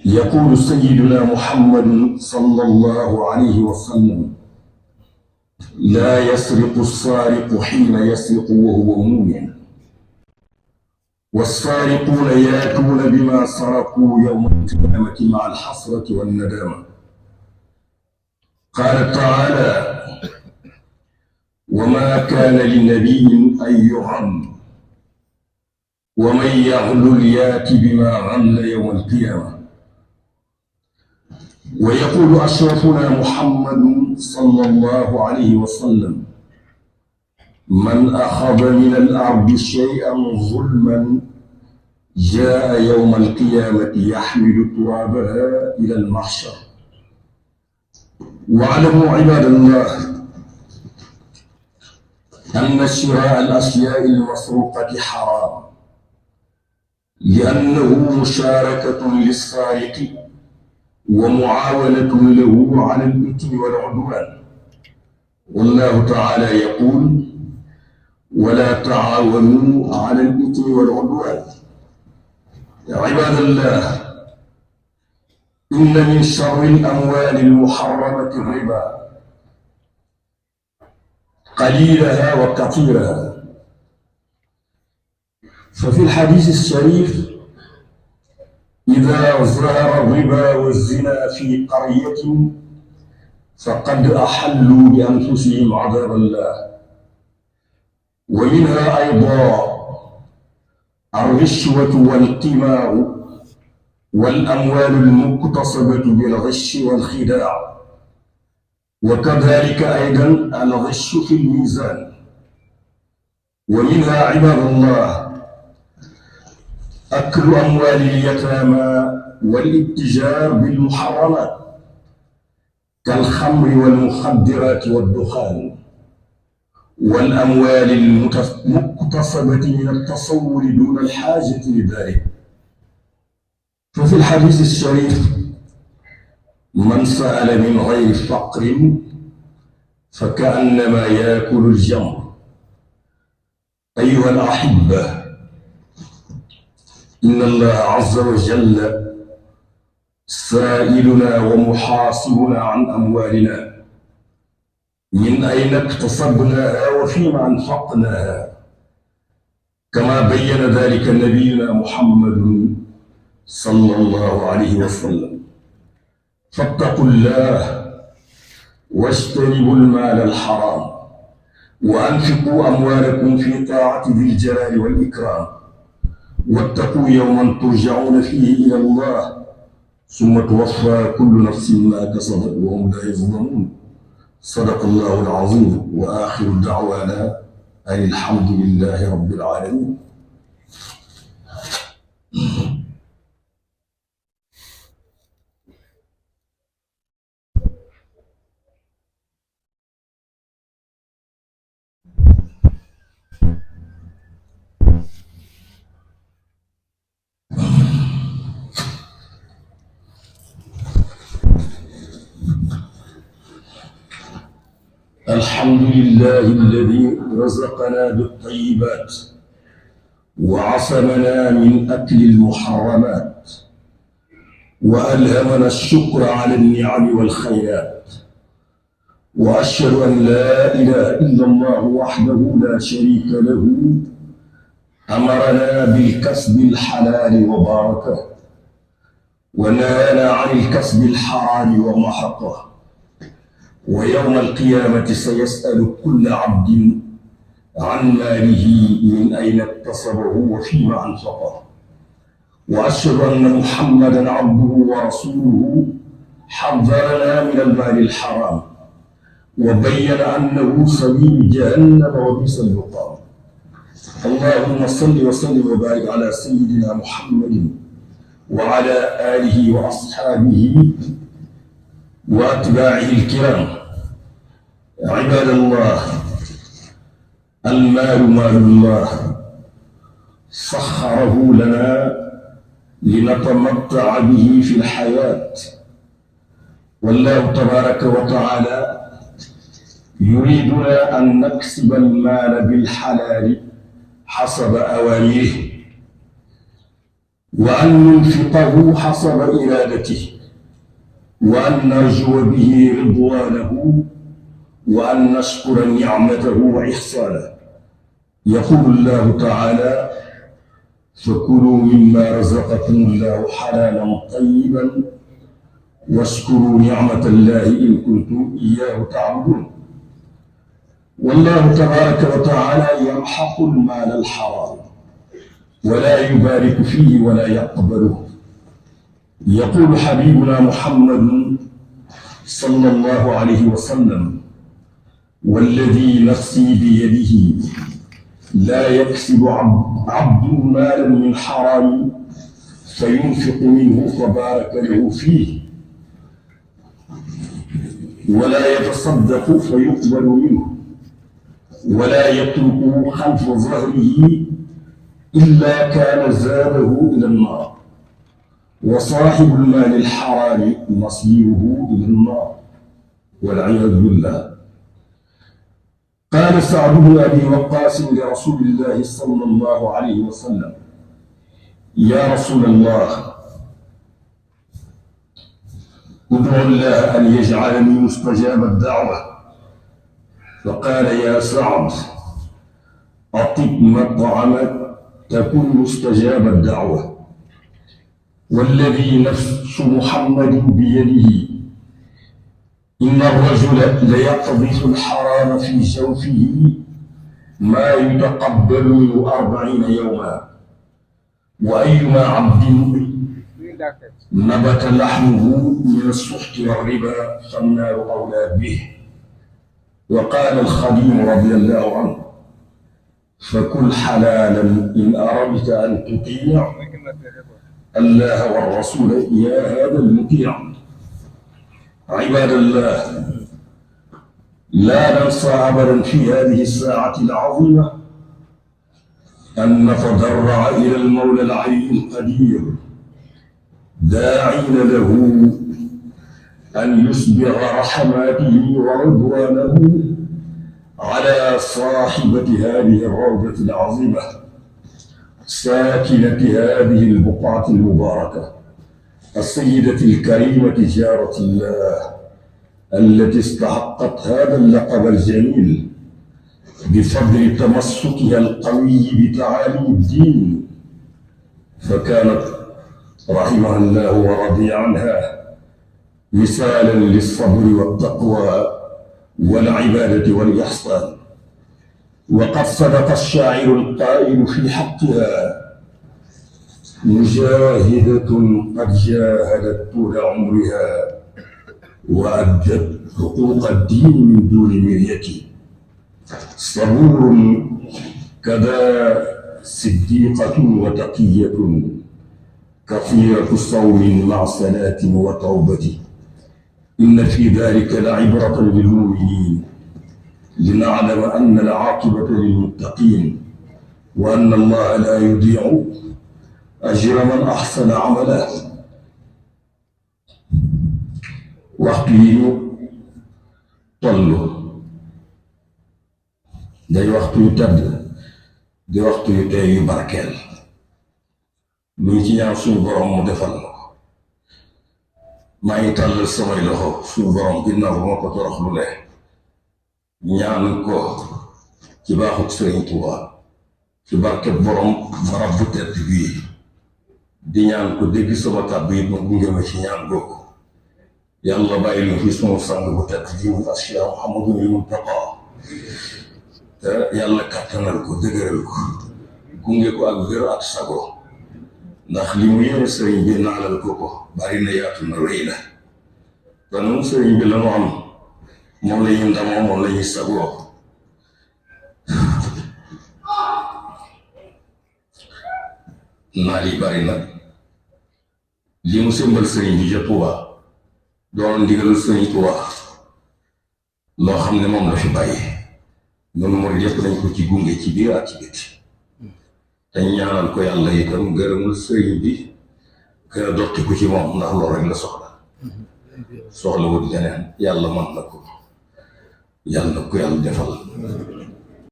يقول سيدنا محمد صلى الله عليه وسلم: لا يسرق السارق حين يسرق وهو مؤمن، والسارقون ياتون بما سرقوا يوم القيامة مع الحسرة والندامة. قال تعالى: وما كان لنبي أن يغل، ومن يغل يات بما غل يوم القيامة. ويقول أشرفنا محمد صلى الله عليه وسلم: من أخذ من الأرض شيئا ظلما جاء يوم القيامة يحمل ترابها إلى المحشر. واعلموا عباد الله أن شراء الأشياء المسروقة حرام، لأنه مشاركة للسارق ومعاونة له على الإثم والعدوان. والله تعالى يقول: ولا تعاونوا على الإثم والعدوان. يا عباد الله، إن من شر الأموال المحرمة الربا، قليلها وكثيرها. ففي الحديث الشريف: إذا ظهر الربا والزنا في قرية فقد أحلوا بأنفسهم عذاب الله. ومنها أيضا الرشوة والقمار والأموال المكتسبة بالغش والخداع، وكذلك أيضا الغش في الميزان. ومنها عباد الله أكل أموال اليتامى والاتجار بالمحرمات كالخمر والمخدرات والدخان، والأموال المكتسبة من التصور دون الحاجة لذلك. ففي الحديث الشريف: من سأل من غير فقر فكأنما يأكل الجمر. أيها الأحبة، إن الله عز وجل سائلنا ومحاسبنا عن أموالنا، من أين اكتسبناها وفيما أنفقناها، كما بين ذلك نبينا محمد صلى الله عليه وسلم. فاتقوا الله واجتنبوا المال الحرام، وأنفقوا أموالكم في طاعة ذي الجلال والإكرام، واتقوا يوما ترجعون فيه إلى الله ثم توفى كل نفس ما كسبت وهم لا يظلمون. صدق الله العظيم. وآخر دعوانا أن الحمد لله رب العالمين. الحمد لله الذي رزقنا بالطيبات وعصمنا من أكل المحرمات، وألهمنا الشكر على النعم والخيرات. وأشهد أن لا إله إلا الله وحده لا شريك له، أمرنا بالكسب الحلال وباركه، ونهانا عن الكسب الحرام ومحقه. ويوم القيامة سيسأل كل عبد عن ماله من أين اكتسبه وفيما أنفقه. وأشهد أن محمدًا عبده ورسوله حذرنا من المال الحرام، وبين أنه سبيل جهنم وبئس المقام. اللهم صل وسلم وبارك على سيدنا محمد وعلى آله وأصحابه وأتباعه الكرام. عباد الله، المال مال الله سخره لنا لنتمتع به في الحياة، والله تبارك وتعالى يريدنا أن نكسب المال بالحلال حسب أوامره. وأن ننفقه حسب إرادته، وأن نرجو به رضوانه، وأن نشكر نعمته وإحسانه. يقول الله تعالى: فكلوا مما رزقكم الله حلالا طيبا واشكروا نعمة الله إن كنتم إياه تعبدون. والله تبارك وتعالى يمحق المال الحرام ولا يبارك فيه ولا يقبله. يقول حبيبنا محمد صلى الله عليه وسلم: والذي نفسي بيده لا يكسب عبد مالا من حرام فينفق منه فبارك له فيه ولا يتصدق فيقبل منه ولا يتركه خلف ظهره إلا كان زاده إلى النار، وصاحب المال الحرام مصيره إلى النار والعياذ بالله. قال سعد بن أبي وقاص لرسول الله صلى الله عليه وسلم: يا رسول الله، ادعو الله أن يجعلني مستجاب الدعوة. فقال: يا سعد، أطب مطعمك تكن مستجاب الدعوة، والذي نفس محمد بيده إن الرجل ليقذف الحرام في جوفه ما يتقبل منه 40 يوما، وأيما عبد نبت لحمه من السحت والربا فالنار أولى به. وقال الخديم رضي الله عنه: فكل حلالا إن أردت أن تطيع الله والرسول يا هذا المطيع. عباد الله، لا ننسى أبدا في هذه الساعة العظيمة أن نتضرع إلى المولى العلي القدير داعين له أن يسبغ رحماته ورضوانه على صاحبة هذه الروضة العظيمة ساكنة هذه البقعة المباركة السيدة الكريمة جارة الله التي استحقت هذا اللقب الجميل بفضل تمسكها القوي بتعاليم الدين، فكانت رحمها الله ورضي عنها مثالا للصبر والتقوى والعبادة والإحسان. وقد صدق الشاعر القائل في حقها: مجاهدة قد جاهدت طول عمرها وأدت حقوق الدين من دون مرية، صبور كذا صديقة وتقية، كثيرة صوم مع صلاة وتوبة. إن في ذلك لعبرة للمؤمنين لنعلم أن العاقبة للمتقين، وأن الله لا يضيع أجر من أحسن عملا. waxtu yi ñu toll day waxtu yu tedd di waxtu yu tey yu barkeel, luñ ci ñaan suñu borom mu defal na ko. maa ngi tàllal samay loxo suñu borom ginnaaw ba ma ko torox lu le ñaan ko ci baaxut Sëriñ Tuubaa ci barkeb borom barab bu tedd bii, di ñaan ko dégg sama kàddu yi ma gunge ma ci ñaan googu. yàlla bàyyi lu fi sunu sang bu tedd ji mu Cheikh Mouhamadou Mountakha te yàlla kàttanal ko dëgëral ko gunge ko ak wér ak sago, ndax li mu yéene sëriñ bi naalal ko bari na yaatu na rëy na. te nun sëriñ bi la mu am moom la ñuy ndamoo moom la ñuy sagoo. naal yi bari na li mu sëmbal sëriñ bi ca Tuubaa doon ndigalal Sëriñ Tuubaa loo xam ne moom la fi bàyyi, noonu mooy yëpp nañ ko ci gunge ci biir ak ci biti, te ñaanal ko yàlla itam gërëmul sëriñ bi gën a dotti ko ci moom, ndax loolu rek la soxla wut leneen. yàlla mën na ko, yàlla na ko yàlla defal.